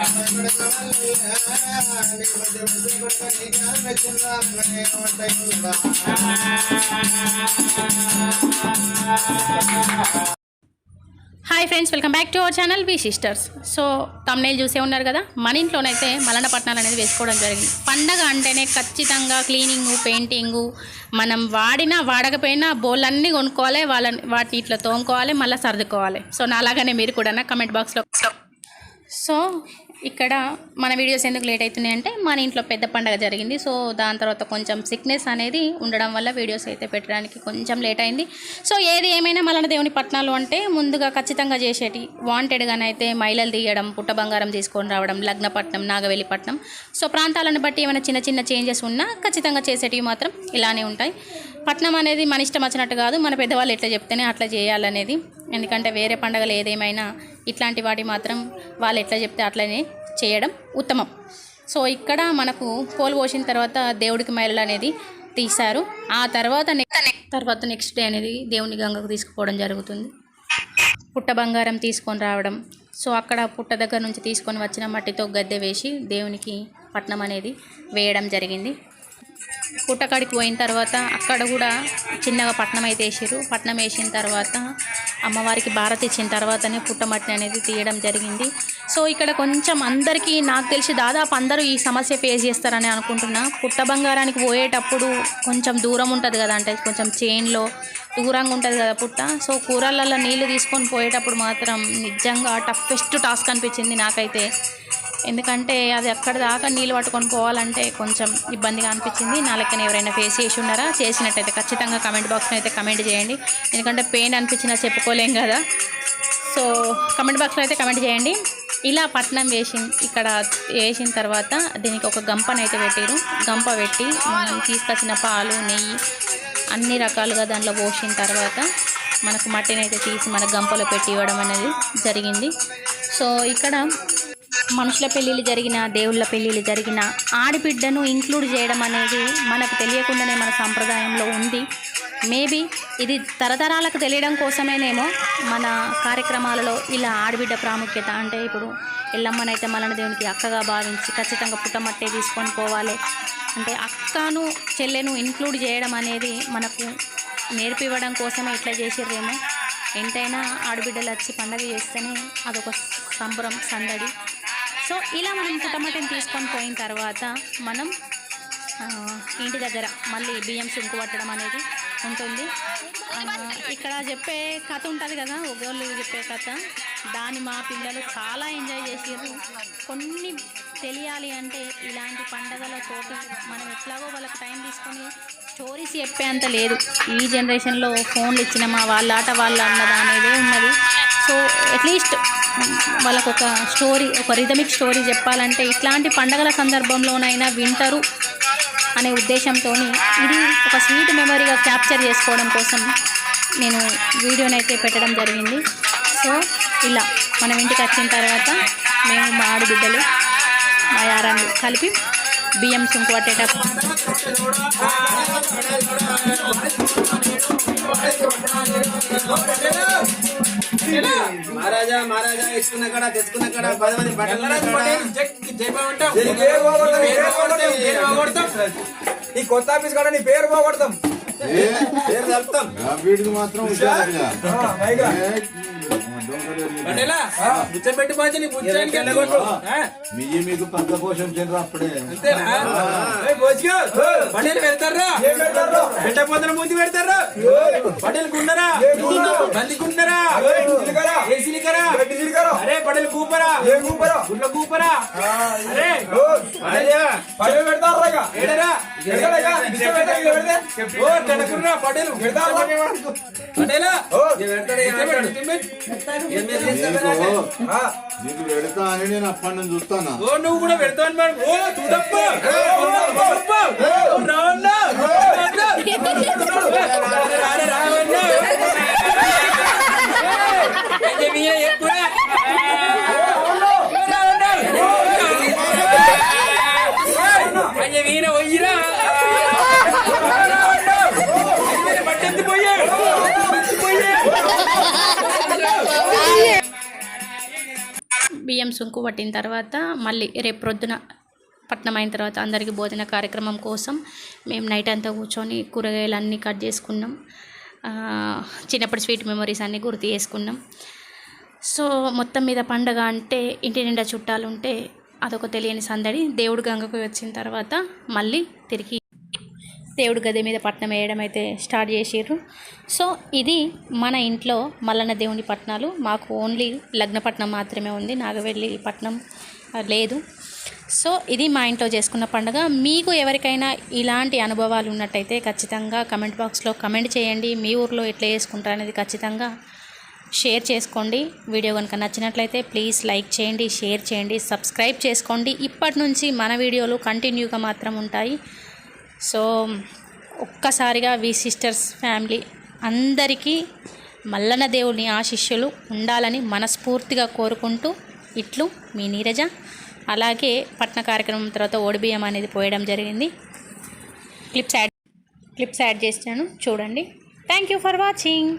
Hi friends, welcome back to our channel V sisters. So thumbnail చూసే ఉన్నారు కదా, మన ఇంట్లోనైతే మలన పట్నాలు అనేది వేసుకోవడం జరిగింది. పండగ అంటేనే ఖచ్చితంగా క్లీనింగు, పెయింటింగు, మనం వాడకపోయినా బోళ్ళన్నీ కొనుక్కోవాలి, వాటి ఇట్లా తోముకోవాలి, మళ్ళీ సర్దుకోవాలి. సో నాలాగానే మీరు కూడా కమెంట్ బాక్స్లో. సో ఇక్కడ మన వీడియోస్ ఎందుకు లేట్ అవుతున్నాయి అంటే మన ఇంట్లో పెద్ద పండగ జరిగింది. సో దాని తర్వాత కొంచెం సిక్నెస్ అనేది ఉండడం వల్ల వీడియోస్ అయితే పెట్టడానికి కొంచెం లేట్ అయింది. సో ఏది ఏమైనా మలన దేవుని పట్నాలు అంటే ముందుగా ఖచ్చితంగా చేసేటి వాంటెడ్గానైతే మైలలు తీయడం, పుట్ట బంగారం తీసుకొని రావడం, లగ్నపట్నం, నాగవెల్లిపట్నం. సో ప్రాంతాలను బట్టి ఏమైనా చిన్న చిన్న చేంజెస్ ఉన్నా ఖచ్చితంగా చేసేటివి మాత్రం ఇలానే ఉంటాయి. పట్నం అనేది మన ఇష్టం వచ్చినట్టు కాదు, మన పెద్దవాళ్ళు ఎట్లా చెప్తేనే అట్లా చేయాలనేది. ఎందుకంటే వేరే పండుగలు ఏదేమైనా ఇట్లాంటి వాటి మాత్రం వాళ్ళు ఎట్లా చెప్తే అట్లనే చేయడం ఉత్తమం. సో ఇక్కడ మనకు పోలు పోసిన తర్వాత దేవుడికి మైలలు అనేది తీశారు. ఆ తర్వాత నెక్స్ట్ డే అనేది దేవుని గంగకు తీసుకుపోవడం జరుగుతుంది. పుట్ట బంగారం తీసుకొని రావడం. సో అక్కడ పుట్ట దగ్గర నుంచి తీసుకొని వచ్చిన మట్టితో గద్దె వేసి దేవునికి పట్నం అనేది వేయడం జరిగింది. పుట్టకాడికి పోయిన తర్వాత అక్కడ కూడా చిన్నగా పట్నం అయితే వేసారు. పట్నం వేసిన తర్వాత అమ్మవారికి భారతి ఇచ్చిన తర్వాతనే పుట్టమట్టి అనేది తీయడం జరిగింది. సో ఇక్కడ కొంచెం అందరికీ నాకు తెలిసి దాదాపు అందరూ ఈ సమస్య ఫేస్ చేస్తారని అనుకుంటున్నా. పుట్ట బంగారానికి పోయేటప్పుడు కొంచెం దూరం ఉంటుంది కదా, అంటే కొంచెం చైన్లో దూరంగా ఉంటుంది కదా పుట్ట. సో కూరలలో నీళ్ళు తీసుకొని పోయేటప్పుడు మాత్రం నిజంగా టఫెస్ట్ టాస్క్ అనిపించింది నాకైతే. ఎందుకంటే అది అక్కడ దాకా నీళ్ళు పట్టుకొని పోవాలంటే కొంచెం ఇబ్బందిగా అనిపించింది. నా లెక్కన ఎవరైనా ఫేస్ చేసి ఉన్నారా? చేసినట్టయితే ఖచ్చితంగా కమెంట్ బాక్స్లో అయితే కమెంట్ చేయండి. ఎందుకంటే పెయిన్ అనిపించినా చెప్పుకోలేం కదా. సో కమెంట్ బాక్స్లో అయితే కమెంట్ చేయండి. ఇలా పట్నం ఇక్కడ వేసిన తర్వాత దీనికి ఒక గంపనైతే పెట్టారు. గంప పెట్టి మనం తీసుకొచ్చిన పాలు, నెయ్యి అన్ని రకాలుగా దాంట్లో పోసిన తర్వాత మనకు మట్టిని అయితే తీసి మన గంపలో పెట్టి ఇవ్వడం అనేది జరిగింది. సో ఇక్కడ మనుషుల పెళ్ళిళ్ళు జరిగిన, దేవుళ్ళ పెళ్ళిళ్ళు జరిగిన ఆడబిడ్డను ఇంక్లూడ్ చేయడం అనేది మనకు తెలియకుండానే మన సంప్రదాయంలో ఉంది. మేబీ ఇది తరతరాలకు తెలియడం కోసమేనేమో మన కార్యక్రమాలలో ఇలా ఆడబిడ్డ ప్రాముఖ్యత. అంటే ఇప్పుడు ఎల్లమ్మనైతే మలన దేవునికి అక్కగా భావించి ఖచ్చితంగా పుట్టమట్టే తీసుకొని పోవాలి అంటే అక్కను చెల్లెను ఇంక్లూడ్ చేయడం అనేది మనకు నేర్పివ్వడం కోసమే ఇట్లా చేసిర్రేమో. ఎంతైనా ఆడబిడ్డలు వచ్చి పండగ చేస్తేనే అదొక సంబరం, సందడి. సో ఇలా మనం పుట్టమట్టిని తీసుకొని పోయిన తర్వాత మనం ఇంటి దగ్గర మళ్ళీ బియ్యం సుంకు పట్టడం అనేది ఉంటుంది. ఇక్కడ చెప్పే కథ ఉంటుంది కదా, ఒకళ్ళు చెప్పే కథ, దాన్ని మా పిల్లలు చాలా ఎంజాయ్ చేసారు. కొన్ని తెలియాలి అంటే ఇలాంటి పండగలతోటి మనం ఎట్లాగో వాళ్ళకి టైం తీసుకొని స్టోరీస్ చెప్పే అంత లేదు. ఈ జనరేషన్లో ఫోన్లు ఇచ్చిన మా వాళ్ళ ఆట వాళ్ళ అన్నది అనేదే ఉన్నది. సో అట్లీస్ట్ వాళ్ళకు ఒక స్టోరీ, ఒక రిథమిక్ స్టోరీ చెప్పాలంటే ఇట్లాంటి పండగల సందర్భంలోనైనా వింటారు అనే ఉద్దేశంతో ఇది ఒక స్వీట్ మెమరీగా క్యాప్చర్ చేసుకోవడం కోసం నేను వీడియోనైతే పెట్టడం జరిగింది. సో ఇలా మనం ఇంటికి వచ్చిన తర్వాత మేము మా ఆడబిడ్డలు, మా యారాన్ని కలిపి బియ్యం సుంకు పట్టేటప్పుడు మహారాజా ఇస్తున్న కడ తెచ్చుకున్న కడ 10 మంది ఈ కొత్త ఆఫీస్ కూడా నీ పేరు పోగొడతాం, పేరు కలుపుతాం. వీటికి మాత్రం ముచ్చపెట్టి పోతే మీకు పక్క పోషించారు అప్పుడే పడేలు పెడతారా, పెట్టపోతన ముందు పెడతారా, పడేలు కుండరా, బందికుంటారా, అరే పడేలు కూపరా, గుడ్ల కూపరా, అరే పడేలు పెడతారా, ఏడరా పడేలు పడేలా నీకు పెడతా అని నేను అప్పటి నుంచి చూస్తాను. నువ్వు కూడా పెడతాను మేడం. ఓ చూడప్ప వీణ పోయిరా పట్టెత్తి పోయాడు. బియ్యం సుంకు పట్టిన తర్వాత మళ్ళీ రేపు ప్రొద్దున పట్నం అయిన తర్వాత అందరికీ భోజన కార్యక్రమం కోసం మేము నైట్ అంతా కూర్చొని కూరగాయలు అన్నీ కట్ చేసుకున్నాం. చిన్నప్పటి స్వీట్ మెమరీస్ అన్నీ గుర్తు చేసుకున్నాం. సో మొత్తం మీద పండగ అంటే ఇంటి నిండా చుట్టాలు ఉంటే అదొక తెలియని సందడి. దేవుడు గంగకు వచ్చిన తర్వాత మళ్ళీ తిరిగి దేవుడు గది మీద పట్నం వేయడం అయితే స్టార్ట్ చేసిర్రు. సో ఇది మన ఇంట్లో మల్లన్న దేవుని పట్నాలు. మాకు ఓన్లీ లగ్నపట్నం మాత్రమే ఉంది, నాగవెల్లి పట్నం లేదు. సో ఇది మా ఇంట్లో చేసుకున్న పండుగ. మీకు ఎవరికైనా ఇలాంటి అనుభవాలు ఉన్నట్టయితే ఖచ్చితంగా కమెంట్ బాక్స్లో కమెంట్ చేయండి. మీ ఊర్లో ఎట్లా చేసుకుంటారు అనేది ఖచ్చితంగా షేర్ చేసుకోండి. వీడియో కనుక నచ్చినట్లయితే ప్లీజ్ లైక్ చేయండి, షేర్ చేయండి, సబ్స్క్రైబ్ చేసుకోండి. ఇప్పటి నుంచి మన వీడియోలు కంటిన్యూగా మాత్రం ఉంటాయి. సో ఒక్కసారిగా వి సిస్టర్స్ ఫ్యామిలీ అందరికీ మల్లన్న దేవుని ఆశీస్సులు ఉండాలని మనస్ఫూర్తిగా కోరుకుంటూ ఇట్లు మీ నీరజ. అలాగే పట్న కార్యక్రమం తర్వాత ఓడిబియ్యం అనేది పోయడం జరిగింది. క్లిప్స్ యాడ్ చేశాను, చూడండి. Thank you for watching.